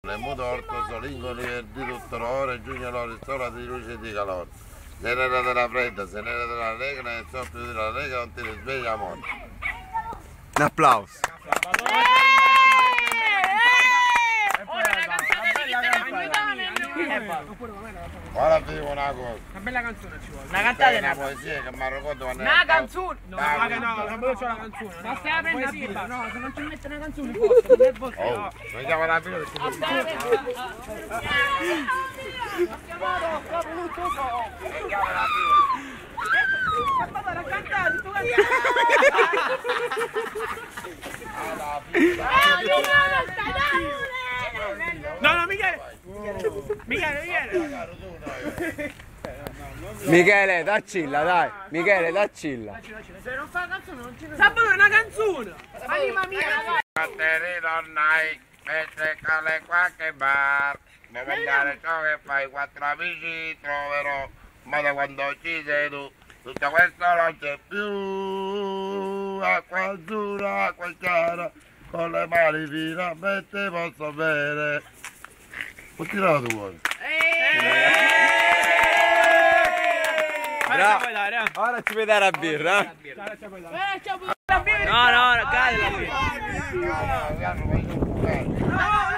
Muto ortoso, lingoli verdi tutto l'ore, giugno l'ore, sola di luce e di calore. Se n'era della fredda, se n'era della lega, nel soffio della lega non ti risveglia amore. Un applauso. Ora vi dico una cosa. Una bella canzone ci vuole. Una cantata Una poesia che mi ha raccontato quando una canzone! No, no, c'ho la canzone. Ma stai aprendo la poesia. No, se non ci mette una canzone forte, non è forte. Oh, vediamo la fine perché mi No, Michele! Michele, daccilla, dai. Michele, daccilla. Se non fa la canzone non ci vede. Sabato è una canzone! Anima mia, ragazzi! Caterino Nike, mentre cale qualche bar. Devo andare ciò che fai, 4 amici troverò. Ma da quando ci sei tu, tutto questo non c'è più. Acqua azzurra, acqua chiara, con le mani finalmente posso bere. Puoi tirare tu vuoi? Bravo. Ora ci puoi dare a birra. No, cade la birra. No,